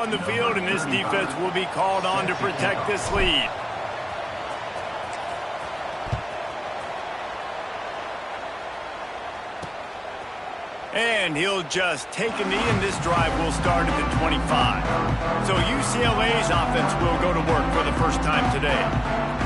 on the field, and this defense will be called on to protect this lead. And he'll just take a knee, and this drive will start at the 25. So UCLA's offense will go to work for the first time today.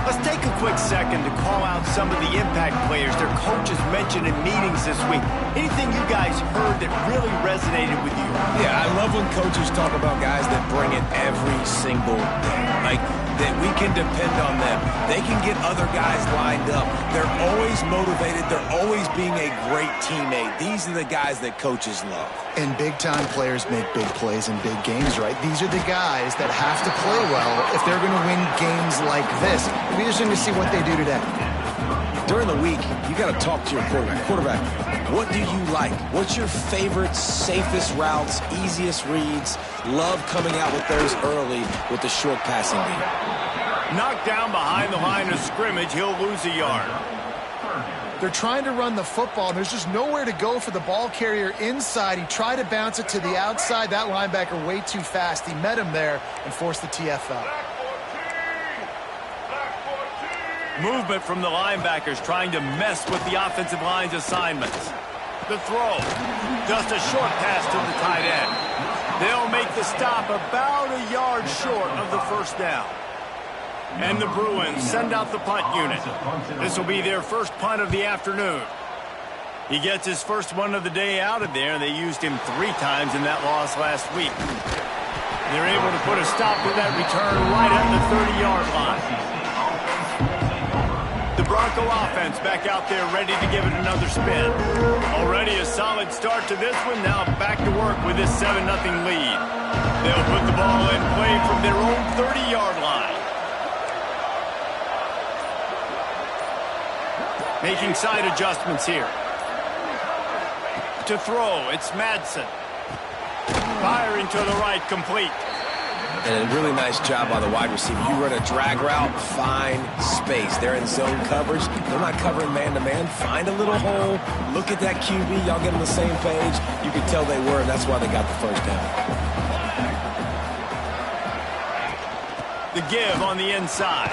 Let's take a quick second to call out some of the impact players their coaches mentioned in meetings this week. Anything you guys heard that really resonated with you? Yeah, I love when coaches talk about guys that bring it every single day. Like, that we can depend on them. They can get other guys lined up. They're always motivated. They're always being a great teammate. These are the guys that coaches love. And big-time players make big plays in big games, right? These are the guys that have to play well if they're going to win games like this. It'll be interesting to see what they do today. During the week, you got to talk to your quarterback. Quarterback, what do you like? What's your favorite, safest routes, easiest reads? Love coming out with those early with the short passing game. Knocked down behind the line of scrimmage, he'll lose a yard. They're trying to run the football, and there's just nowhere to go for the ball carrier inside. He tried to bounce it to the outside. That linebacker way too fast. He met him there and forced the TFL. Movement from the linebackers trying to mess with the offensive line's assignments. The throw, just a short pass to the tight end. They'll make the stop about a yard short of the first down. And the Bruins send out the punt unit. This will be their first punt of the afternoon. He gets his first one of the day out of there. They used him 3 times in that loss last week. They're able to put a stop to that return right at the 30-yard line. The Bronco offense back out there ready to give it another spin. Already a solid start to this one. Now back to work with this 7-0 lead. They'll put the ball in play from their own 30-yard line. Making side adjustments here. To throw, it's Madsen. Firing to the right, complete. And a really nice job by the wide receiver. You run a drag route, find space. They're in zone coverage. They're not covering man-to-man. Find a little hole. Look at that QB. Y'all get on the same page. You can tell they were, and that's why they got the first down. The give on the inside.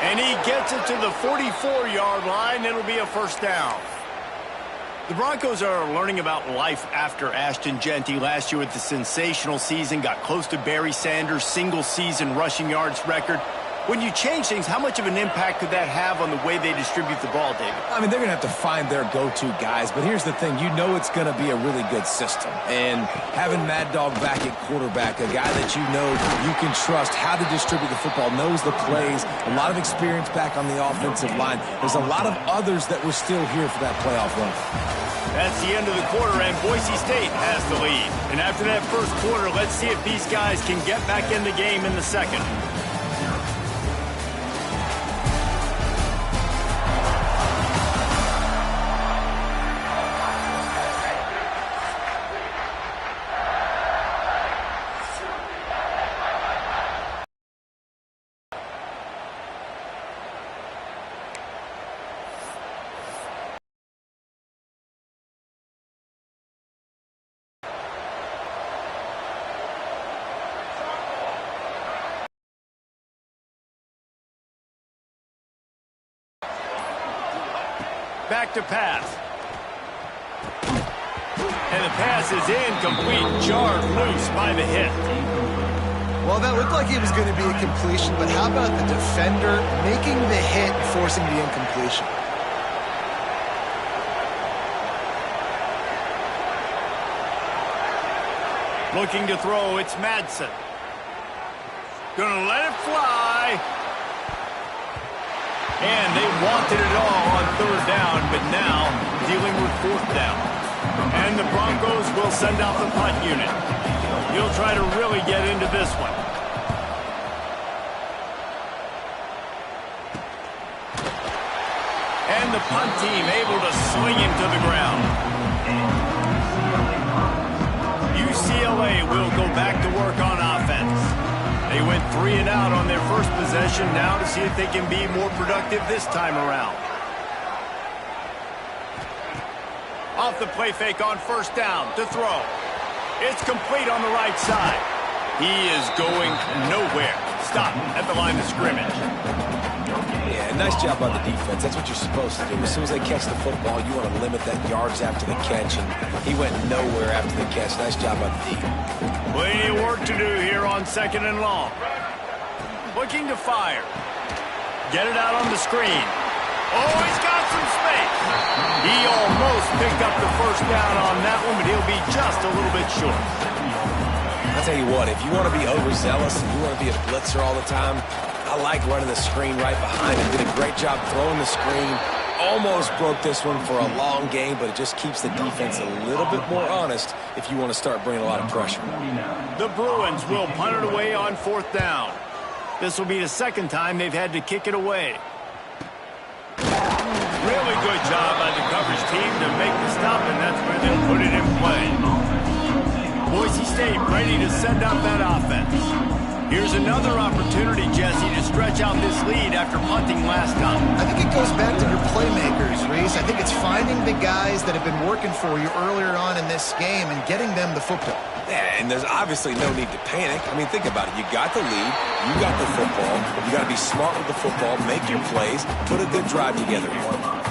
And he gets it to the 44-yard line. It'll be a first down. The Broncos are learning about life after Ashton Jeanty last year with the sensational season, got close to Barry Sanders' single-season rushing yards record. When you change things, how much of an impact could that have on the way they distribute the ball, David? I mean, they're going to have to find their go-to guys, but here's the thing. You know it's going to be a really good system. And having Mad Dog back at quarterback, a guy that you know you can trust how to distribute the football, knows the plays, a lot of experience back on the offensive line. There's a lot of others that were still here for that playoff run. That's the end of the quarter, and Boise State has the lead. And after that first quarter, let's see if these guys can get back in the game in the second. Back to pass. And the pass is incomplete, jarred loose by the hit. Well, that looked like it was going to be a completion, but how about the defender making the hit and forcing the incompletion? Looking to throw, it's Madsen. Gonna let it fly. And they wanted it all on third down, but now dealing with fourth down. And the Broncos will send out the punt unit. He'll try to really get into this one. And the punt team able to swing him to the ground. UCLA will go back to work on offense. They went 3 and out on their first possession, now to see if they can be more productive this time around. Off the play fake on first down to throw. It's complete on the right side. He is going nowhere. Stop at the line of scrimmage. Yeah, nice job by the defense. That's what you're supposed to do. As soon as they catch the football, you want to limit that yards after the catch, and he went nowhere after the catch. Nice job by the D. Plenty of work to do here on 2nd and long. Looking to fire. Get it out on the screen. Oh, he's got some space. He almost picked up the first down on that one, but he'll be just a little bit short. I'll tell you what, if you want to be overzealous and you want to be a blitzer all the time, I like running the screen right behind him. Did a great job throwing the screen. Almost broke this one for a long game, but it just keeps the defense a little bit more honest if you want to start bringing a lot of pressure. The Bruins will punt it away on 4th down. This will be the second time they've had to kick it away. Really good job by the coverage team to make the stop, and that's where they'll put it in play. Boise State ready to send up that offense. Here's another opportunity, Jesse, to stretch out this lead after punting last time. I think it goes back to your playmakers, Reese. I think it's finding the guys that have been working for you earlier on in this game and getting them the football. Yeah, and there's obviously no need to panic. I mean, think about it. You got the lead. You got the football. You got to be smart with the football, make your plays, put a good drive together here.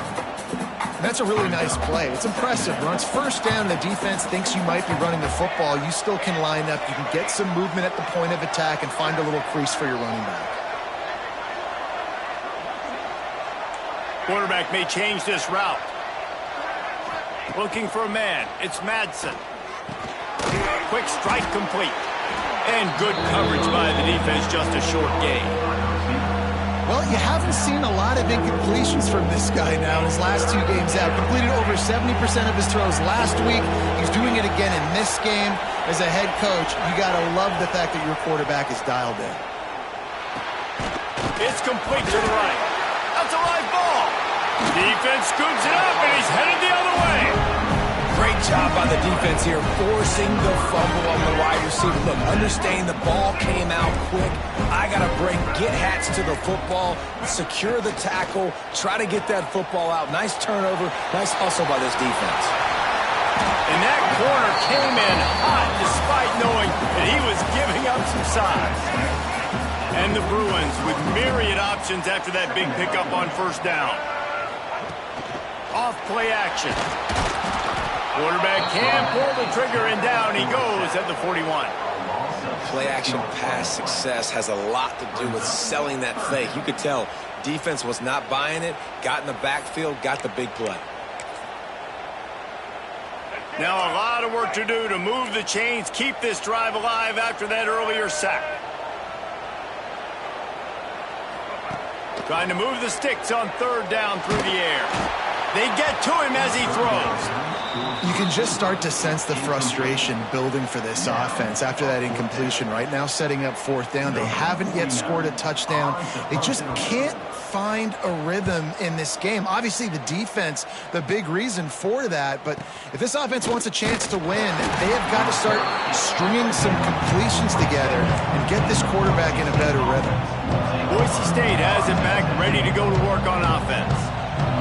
That's a really nice play. It's impressive. When it's 1st down and the defense thinks you might be running the football, you still can line up. You can get some movement at the point of attack and find a little crease for your running back. Quarterback may change this route. Looking for a man. It's Madsen. Quick strike complete. And good coverage by the defense, just a short gain. Well, you haven't seen a lot of incompletions from this guy now in his last 2 games out. Completed over 70% of his throws last week. He's doing it again in this game. As a head coach, you got to love the fact that your quarterback is dialed in. It's complete to the right. That's a live ball. Defense scoops it up, and he's headed the other way. Great job by the defense here, forcing the fumble on the wide receiver. Look, understanding the ball came out quick. I got to get hats to the football, secure the tackle, try to get that football out. Nice turnover, nice hustle by this defense. And that corner came in hot despite knowing that he was giving up some size. And the Bruins with myriad options after that big pickup on 1st down. Off play action. Quarterback can pull the trigger, and down he goes at the 41. Play-action pass success has a lot to do with selling that fake. You could tell defense was not buying it, got in the backfield, got the big play. Now a lot of work to do to move the chains, keep this drive alive after that earlier sack. Trying to move the sticks on 3rd down through the air. They get to him as he throws. You can just start to sense the frustration building for this offense after that incompletion. Right now, setting up 4th down. They haven't yet scored a touchdown. They just can't find a rhythm in this game. Obviously, the defense, the big reason for that. But if this offense wants a chance to win, they have got to start stringing some completions together and get this quarterback in a better rhythm. Boise State has it back, ready to go to work on offense.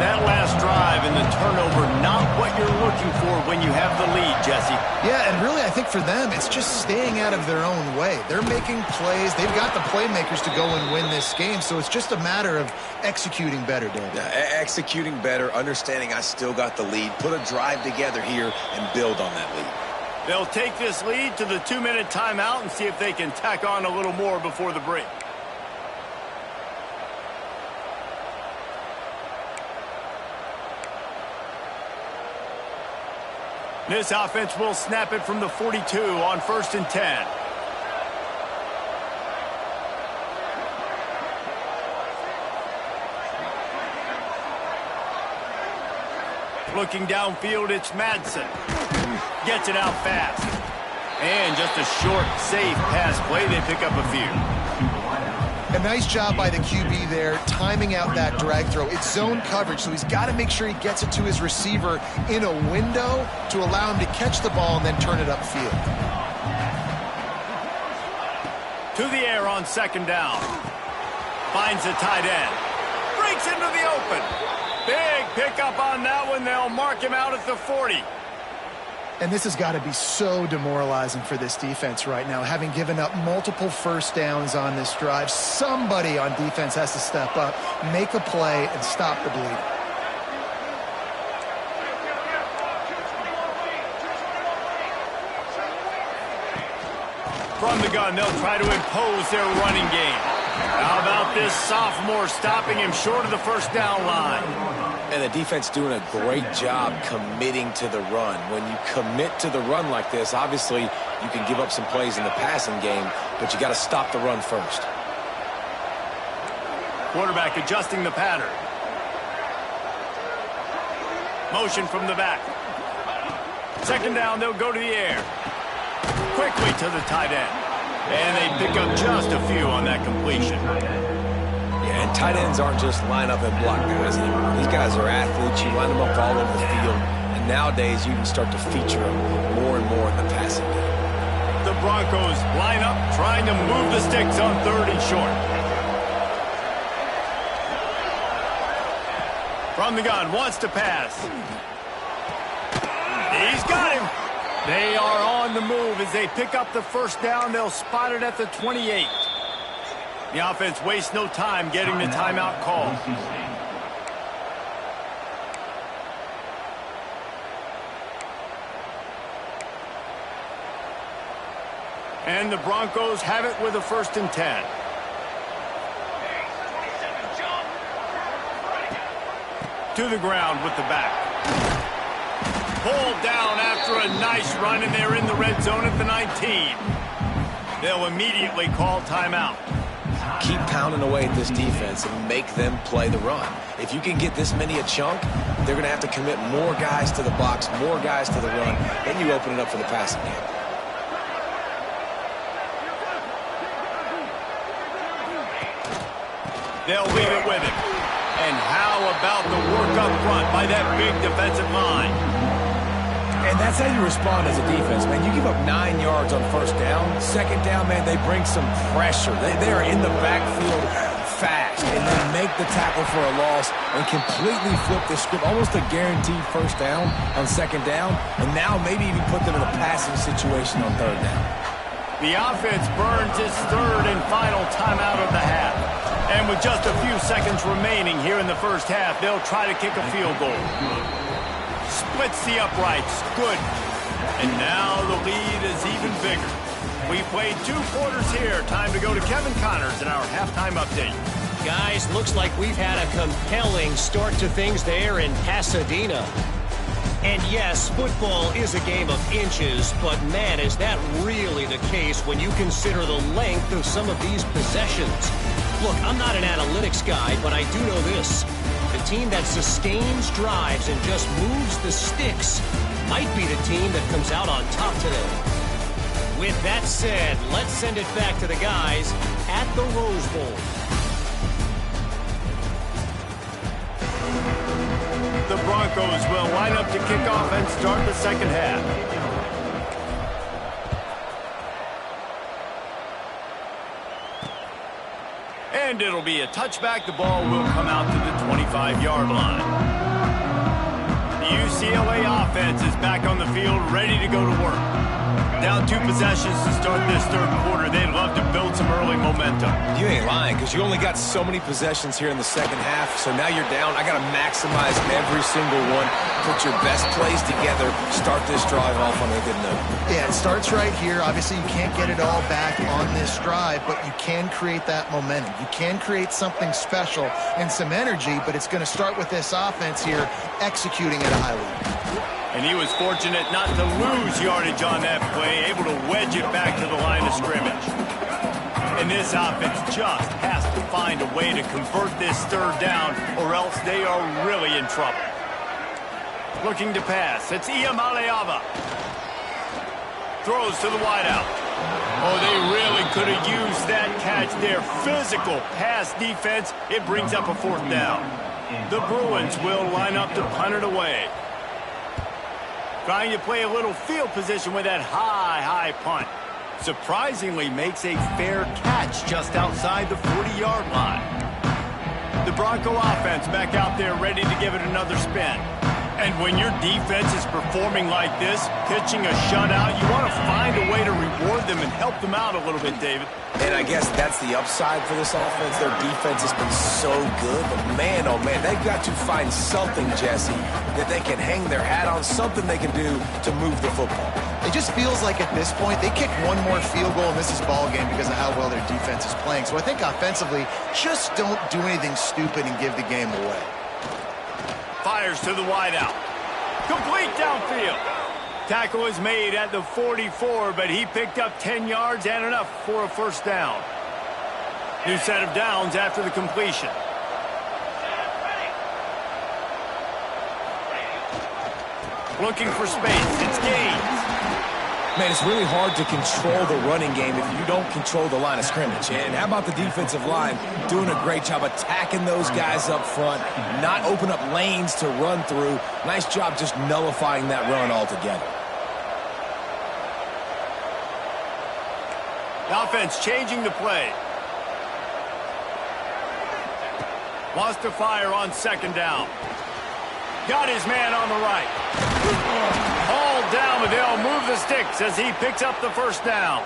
That last drive and the turnover, not what you're looking for when you have the lead, Jesse. Yeah, and really, I think for them, it's just staying out of their own way. They're making plays. They've got the playmakers to go and win this game, so it's just a matter of executing better, David. Yeah, executing better, understanding I still got the lead, put a drive together here, and build on that lead. They'll take this lead to the 2-minute timeout and see if they can tack on a little more before the break. This offense will snap it from the 42 on 1st and 10. Looking downfield, it's Madsen. Gets it out fast. And just a short, safe pass play. They pick up a few. A nice job by the QB there, timing out that drag throw. It's zone coverage, so he's got to make sure he gets it to his receiver in a window to allow him to catch the ball and then turn it upfield. To the air on 2nd down. Finds the tight end. Breaks into the open. Big pickup on that one. They'll mark him out at the 40. And this has got to be so demoralizing for this defense right now, having given up multiple first downs on this drive. Somebody on defense has to step up, make a play, and stop the bleeding. From the gun, they'll try to impose their running game. How about this sophomore stopping him short of the first down line? And the defense doing a great job committing to the run. When you commit to the run like this, obviously you can give up some plays in the passing game, but you got to stop the run first. Quarterback adjusting the pattern. Motion from the back. Second down, they'll go to the air. Quickly to the tight end. And they pick up just a few on that completion. Yeah, and tight ends aren't just line up and block guys anymore. These guys are athletes. You line them up all over the field. And nowadays, you can start to feature them more and more in the passing game. The Broncos line up, trying to move the sticks on 3rd and short. From the gun, wants to pass. He's got him. They are on the move as they pick up the first down. They'll spot it at the 28. The offense wastes no time getting the timeout call. And the Broncos have it with a 1st and 10. To the ground with the back. Pulled down after a nice run, and they're in the red zone at the 19. They'll immediately call timeout. Keep pounding away at this defense and make them play the run. If you can get this many a chunk, they're going to have to commit more guys to the box, more guys to the run. Then you open it up for the passing game. They'll leave it with him. And how about the work up front by that big defensive line? And that's how you respond as a defense, man. You give up 9 yards on first down. Second down, man, they bring some pressure. They are in the backfield fast and then make the tackle for a loss and completely flip the script. Almost a guaranteed first down on second down. And now maybe even put them in a passing situation on third down. The offense burns its 3rd and final timeout of the half. And with just a few seconds remaining here in the first half, they'll try to kick a field goal. Splits the uprights. Good. And now the lead is even bigger. We played 2 quarters here. Time to go to Kevin Connors in our halftime update. Guys, looks like we've had a compelling start to things there in Pasadena. And yes, football is a game of inches, but man, is that really the case when you consider the length of some of these possessions. Look, I'm not an analytics guy, but I do know this. The team that sustains drives and just moves the sticks might be the team that comes out on top today. With that said, let's send it back to the guys at the Rose Bowl. The Broncos will line up to kick off and start the second half. And it'll be a touchback. The ball will come out to the 25-yard line. The UCLA offense is back on the field, ready to go to work. Down 2 possessions to start this third quarter. They'd love to build some early momentum. You ain't lying, because you only got so many possessions here in the second half, so now you're down. I got to maximize every single one. Put your best plays together. Start this drive off on a good note. Yeah, it starts right here. Obviously, you can't get it all back on this drive, but you can create that momentum. You can create something special and some energy, but it's going to start with this offense here executing at a high level. And he was fortunate not to lose yardage on that play, able to wedge it back to the line of scrimmage. And this offense just has to find a way to convert this third down, or else they are really in trouble. Looking to pass. It's Iamaleava. Throws to the wideout. Oh, they really could have used that catch there. Physical pass defense. It brings up a 4th down. The Bruins will line up to punt it away. Trying to play a little field position with that high punt. Surprisingly makes a fair catch just outside the 40-yard line. The Bronco offense back out there ready to give it another spin. And when your defense is performing like this, pitching a shutout, you want to find a way to reward them and help them out a little bit, David. And I guess that's the upside for this offense. Their defense has been so good, but man, oh man, they've got to find something, Jesse, that they can hang their hat on, something they can do to move the football. It just feels like at this point, they kick one more field goal and this is ball game because of how well their defense is playing. So I think offensively, just don't do anything stupid and give the game away. Fires to the wideout. Complete downfield. Tackle is made at the 44, but he picked up 10 yards and enough for a first down. New set of downs after the completion. Looking for space. It's gained. Man, it's really hard to control the running game if you don't control the line of scrimmage. And how about the defensive line doing a great job attacking those guys up front, not open up lanes to run through. Nice job just nullifying that run altogether. The offense changing the play. Wants to fire on second down. Got his man on the right. All down, but they'll move the sticks as he picks up the first down.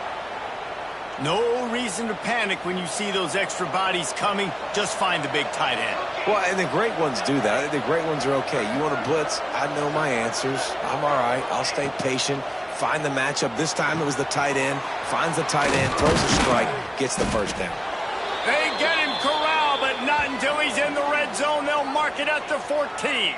No reason to panic when you see those extra bodies coming. Just find the big tight end. Well, and the great ones do that. I think the great ones are okay. You want to blitz? I know my answers. I'm all right. I'll stay patient. Find the matchup. This time it was the tight end. Finds the tight end, throws a strike, gets the first down. They get him corralled, but not until he's in the red zone. They'll mark it at the 14.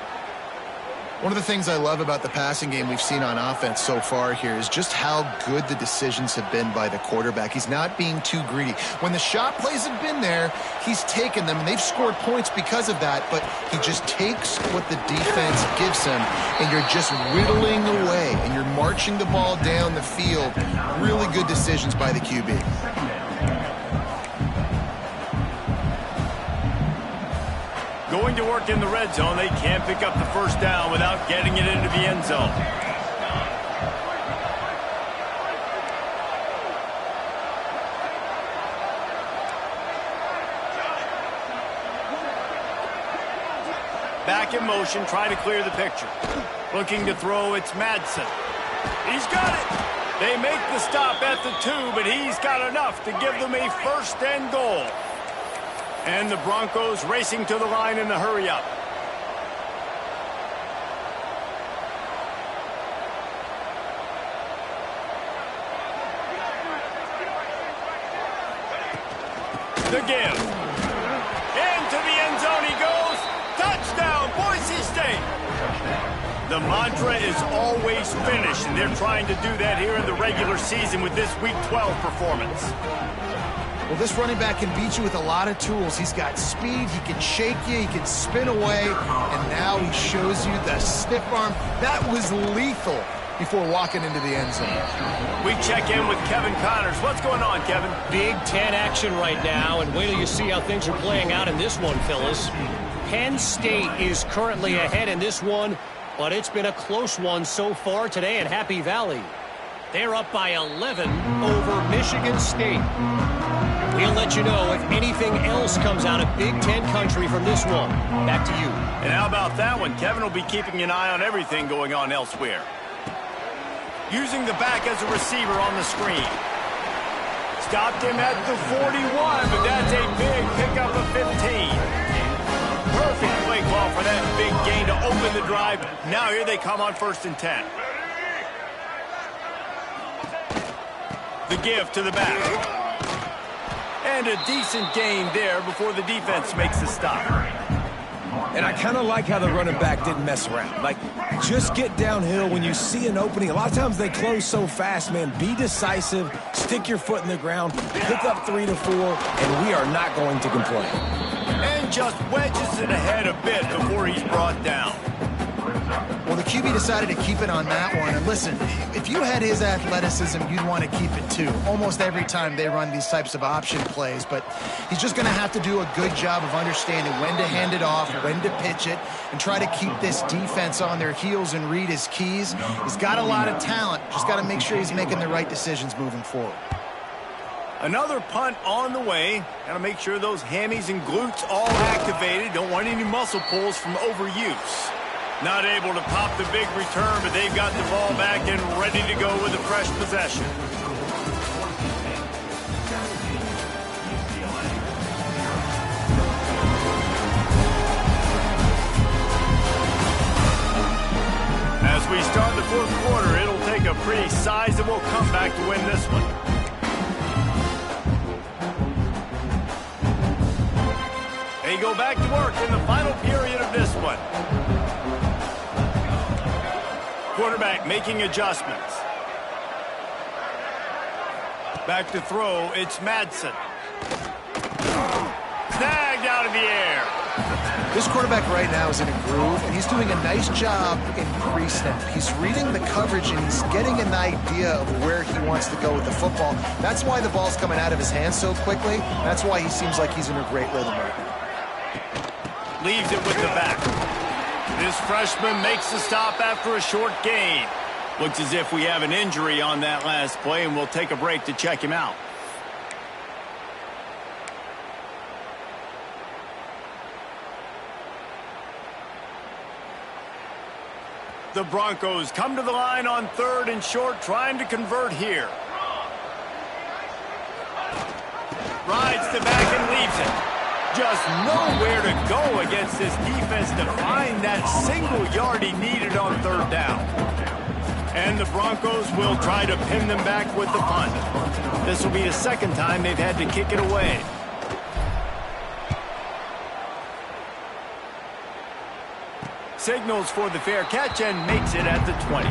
One of the things I love about the passing game we've seen on offense so far here is just how good the decisions have been by the quarterback. He's not being too greedy. When the shot plays have been there, he's taken them, and they've scored points because of that, but he just takes what the defense gives him, and you're just whittling away, and you're marching the ball down the field. Really good decisions by the QB. Going to work in the red zone, they can't pick up the first down without getting it into the end zone. Back in motion, trying to clear the picture. Looking to throw, it's Madsen. He's got it. They make the stop at the 2, but he's got enough to give them a first and goal. And the Broncos racing to the line in the hurry-up. The give. Into the end zone he goes. Touchdown, Boise State. The mantra is always finish, and they're trying to do that here in the regular season with this Week 12 performance. Well, this running back can beat you with a lot of tools. He's got speed, he can shake you, he can spin away, and now he shows you the stiff arm. That was lethal before walking into the end zone. We check in with Kevin Connors. What's going on, Kevin? Big Ten action right now, and wait till you see how things are playing out in this one, Phyllis. Penn State is currently ahead in this one, but it's been a close one so far today at Happy Valley. They're up by 11 over Michigan State. We'll let you know if anything else comes out of Big Ten country from this one. Back to you. And how about that one? Kevin will be keeping an eye on everything going on elsewhere. Using the back as a receiver on the screen. Stopped him at the 41, but that's a big pickup of 15. Perfect play call for that big gain to open the drive. Now here they come on 1st and 10. The give to the back. And a decent gain there before the defense makes the stop. And I kind of like how the running back didn't mess around. Like, just get downhill when you see an opening. A lot of times they close so fast, man. Be decisive, stick your foot in the ground, pick up 3 to 4, and we are not going to complain. And just wedges it ahead a bit before he's brought down. Well, the QB decided to keep it on that one. And listen, if you had his athleticism, you'd want to keep it too. Almost every time they run these types of option plays. But he's just going to have to do a good job of understanding when to hand it off, when to pitch it, and try to keep this defense on their heels and read his keys. He's got a lot of talent. Just got to make sure he's making the right decisions moving forward. Another punt on the way. Got to make sure those hammies and glutes all activated. Don't want any muscle pulls from overuse. Not able to pop the big return, but they've got the ball back and ready to go with a fresh possession. As we start the fourth quarter, it'll take a pretty sizable comeback to win this one. They go back to work in the final period of this one. Quarterback making adjustments. Back to throw, it's Madsen. Snagged out of the air. This quarterback right now is in a groove, and he's doing a nice job in pre-snap. He's reading the coverage, and he's getting an idea of where he wants to go with the football. That's why the ball's coming out of his hands so quickly. That's why he seems like he's in a great rhythm right now. Leaves it with the back. This freshman makes the stop after a short gain. Looks as if we have an injury on that last play, and we'll take a break to check him out. The Broncos come to the line on 3rd and short, trying to convert here. Rides the back and leaves it. Just nowhere to go against this defense to find that single yard he needed on 3rd down. And the Broncos will try to pin them back with the punt. This will be the second time they've had to kick it away. Signals for the fair catch and makes it at the 20.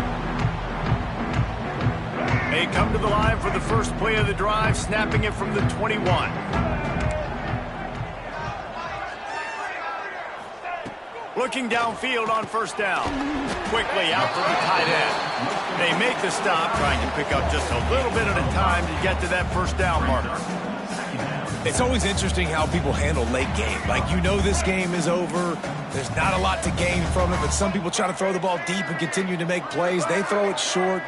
They come to the line for the first play of the drive, snapping it from the 21. Looking downfield on 1st down. Quickly out to the tight end. They make the stop, trying to pick up just a little bit at a time to get to that 1st down marker. It's always interesting how people handle late game. Like, you know this game is over. There's not a lot to gain from it, but some people try to throw the ball deep and continue to make plays. They throw it short.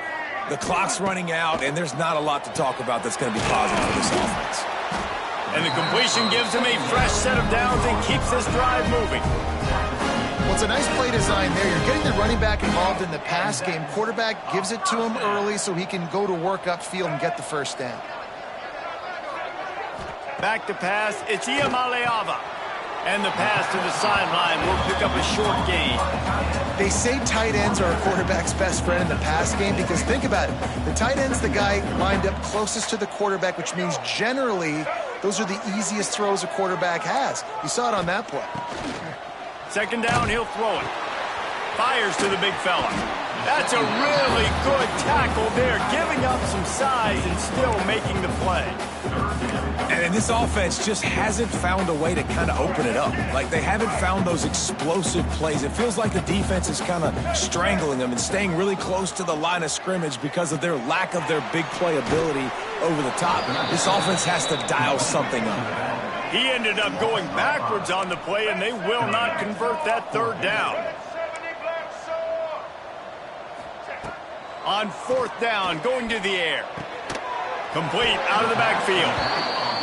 The clock's running out, and there's not a lot to talk about that's going to be positive for this offense. And the completion gives them a fresh set of downs and keeps this drive moving. Well, it's a nice play design there. You're getting the running back involved in the pass game. Quarterback gives it to him early so he can go to work upfield and get the 1st down. Back to pass, it's Iamaleava. And the pass to the sideline will pick up a short gain. They say tight ends are a quarterback's best friend in the pass game because think about it. The tight end's the guy lined up closest to the quarterback, which means generally those are the easiest throws a quarterback has. You saw it on that play. 2nd down, he'll throw it. Fires to the big fella. That's a really good tackle there, giving up some size and still making the play. And this offense just hasn't found a way to kind of open it up. Like, they haven't found those explosive plays. It feels like the defense is kind of strangling them and staying really close to the line of scrimmage because of their lack of their big play ability over the top. This offense has to dial something up. He ended up going backwards on the play, and they will not convert that 3rd down. On 4th down, going to the air. Complete out of the backfield.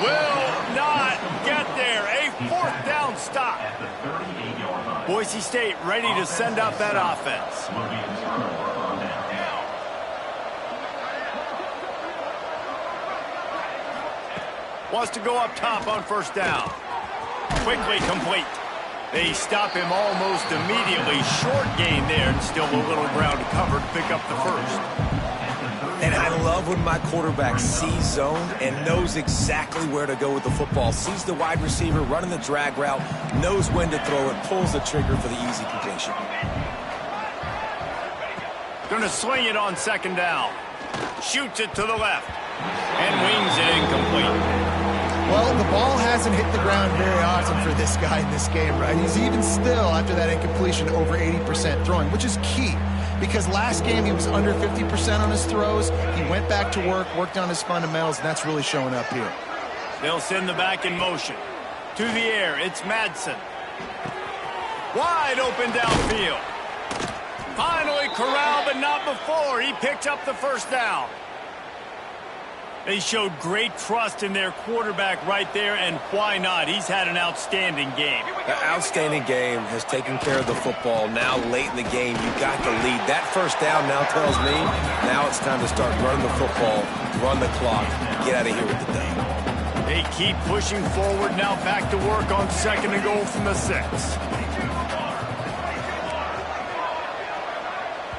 Will not get there. A 4th down stop. Boise State ready to send up that offense. Wants to go up top on 1st down. Quickly complete. They stop him almost immediately. Short gain there, and still a little ground to cover to pick up the 1st. And I love when my quarterback sees zoned and knows exactly where to go with the football. Sees the wide receiver running the drag route, knows when to throw it, pulls the trigger for the easy completion. Going to swing it on 2nd down. Shoots it to the left. And wings it incomplete. Well, the ball hasn't hit the ground very often for this guy in this game, right? He's even still, after that incompletion, over 80% throwing, which is key. Because last game he was under 50% on his throws. He went back to work, worked on his fundamentals, and that's really showing up here. They'll send the back in motion. To the air, it's Madsen. Wide open downfield. Finally corralled, but not before. He picked up the 1st down. They showed great trust in their quarterback right there, and why not? He's had an outstanding game. An outstanding game, has taken care of the football. Now, late in the game, you got the lead. That first down now tells me now it's time to start running the football, run the clock, get out of here with the day. They keep pushing forward. Now back to work on 2nd and goal from the 6.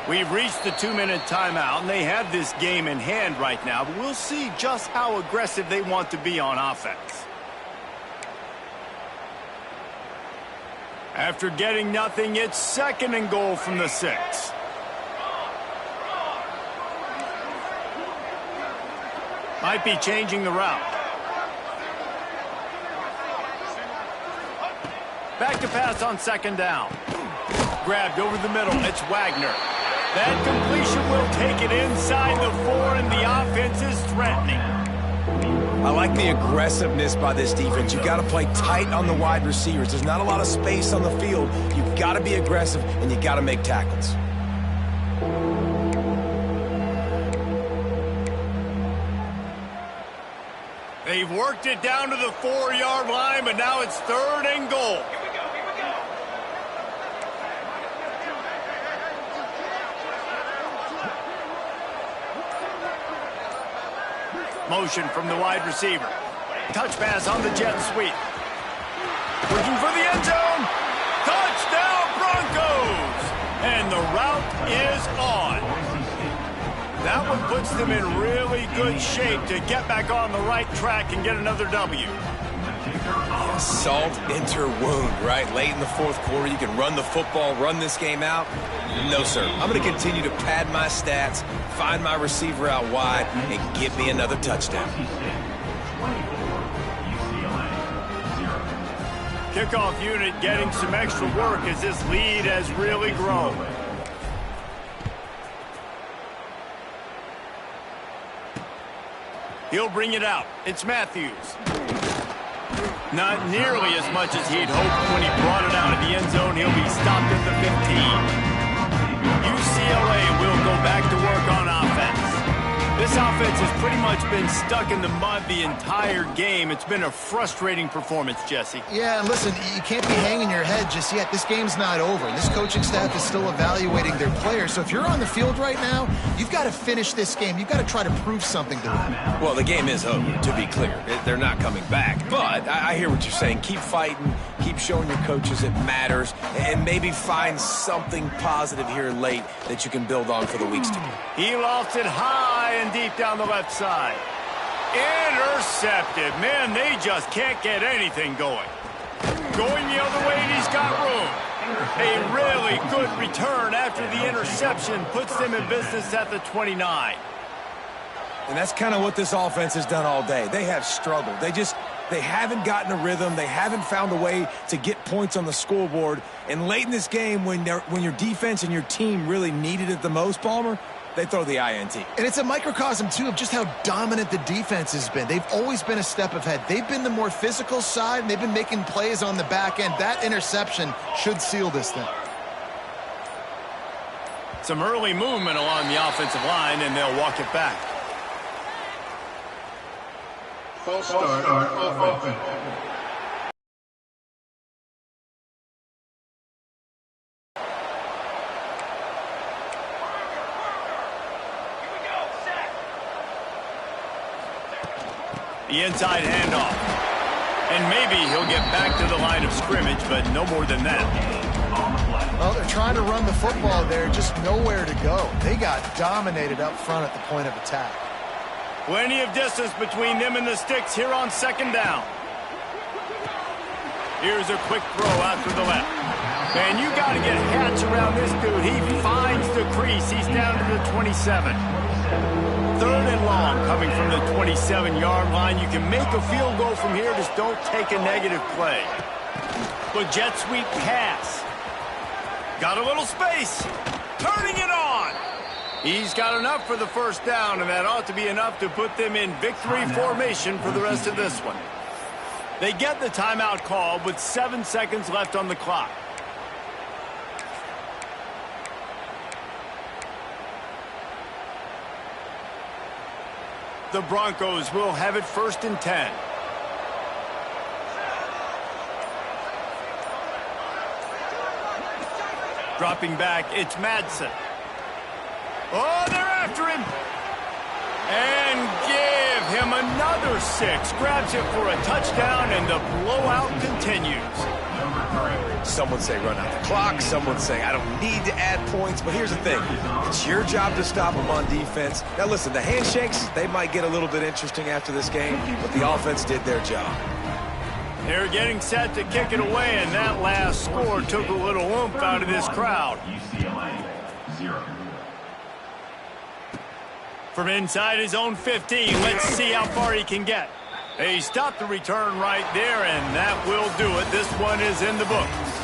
We've reached the 2-minute timeout, and they have this game in hand right now, but we'll see just how aggressive they want to be on offense. After getting nothing, it's 2nd and goal from the 6. Might be changing the route. Back to pass on 2nd down. Grabbed over the middle. It's Wagner. That completion will take it inside the 4, and the offense is threatening. I like the aggressiveness by this defense. You've got to play tight on the wide receivers. There's not a lot of space on the field. You've got to be aggressive, and you've got to make tackles. They've worked it down to the 4-yard line, but now it's 3rd and goal. Motion from the wide receiver. Touch pass on the jet sweep. Looking for the end zone. Touchdown Broncos! And the route is on. That one puts them in really good shape to get back on the right track and get another W. Salt enter wound, right? Late in the 4th quarter, you can run the football, run this game out. No, sir. I'm going to continue to pad my stats, find my receiver out wide, and get me another touchdown. Kickoff unit getting some extra work as this lead has really grown. He'll bring it out. It's Matthews. Not nearly as much as he'd hoped when he brought it out of the end zone. He'll be stopped at the 15. UCLA will go back to work on offense. This offense has pretty much been stuck in the mud the entire game. It's been a frustrating performance, Jesse. Yeah, and listen, you can't be hanging your head just yet. This game's not over. This coaching staff is still evaluating their players. So if you're on the field right now, you've got to finish this game. You've got to try to prove something to them. Well, the game is over, to be clear. They're not coming back. But I hear what you're saying. Keep fighting. Keep showing your coaches it matters. And maybe find something positive here late that you can build on for the weeks to come. He lost it high and deep down the left side. Intercepted. Man, they just can't get anything going. Going the other way, and he's got room. A really good return after the interception puts them in business at the 29. And that's kind of what this offense has done all day. They have struggled. They haven't gotten a rhythm. They haven't found a way to get points on the scoreboard. And late in this game, when your defense and your team really needed it the most, Palmer, they throw the INT. And it's a microcosm, too, of just how dominant the defense has been. They've always been a step ahead. They've been the more physical side, and they've been making plays on the back end. That interception should seal this thing. Some early movement along the offensive line, and they'll walk it back. False start of offense. The inside handoff. And maybe he'll get back to the line of scrimmage, but no more than that. Well, they're trying to run the football there, just nowhere to go. They got dominated up front at the point of attack. Plenty of distance between them and the sticks here on 2nd down. Here's a quick throw out to the left. Man, you got to get Hatch around this dude. He finds the crease. He's down to the 27. 3rd and long coming from the 27-yard line. You can make a field goal from here. Just don't take a negative play. But jet sweep pass. Got a little space. Turning it on. He's got enough for the first down, and that ought to be enough to put them in victory formation for the rest of this one. They get the timeout call with 7 seconds left on the clock. The Broncos will have it 1st and 10. Dropping back, it's Madsen. Oh, they're after him. And give him another 6. Grabs it for a touchdown, and the blowout continues. Some would say run out the clock. Some would say I don't need to add points. But here's the thing. It's your job to stop them on defense. Now, listen, the handshakes, they might get a little bit interesting after this game, but the offense did their job. They're getting set to kick it away, and that last score took a little oomph out of this crowd. UCLA, 0. From inside his own 15, let's see how far he can get. He stopped the return right there, and that will do it. This one is in the books.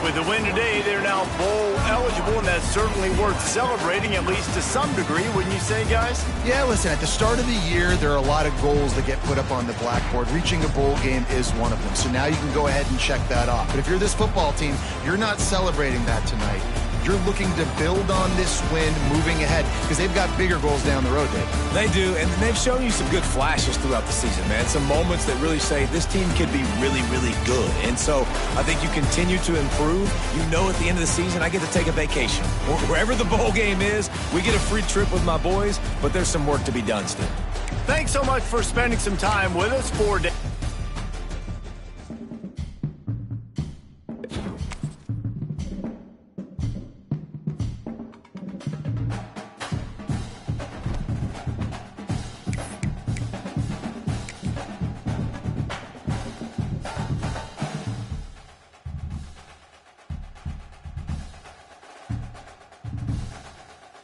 With the win today, they're now bowl eligible, and that's certainly worth celebrating, at least to some degree, wouldn't you say, guys? Yeah, listen, at the start of the year, there are a lot of goals that get put up on the blackboard. Reaching a bowl game is one of them. So now you can go ahead and check that off. But if you're this football team, you're not celebrating that tonight. You're looking to build on this win moving ahead because they've got bigger goals down the road, Dave. They do, and they've shown you some good flashes throughout the season, man. Some moments that really say this team could be really, really good. And so I think you continue to improve. You know at the end of the season, I get to take a vacation. Wherever the bowl game is, we get a free trip with my boys, but there's some work to be done still. Thanks so much for spending some time with us for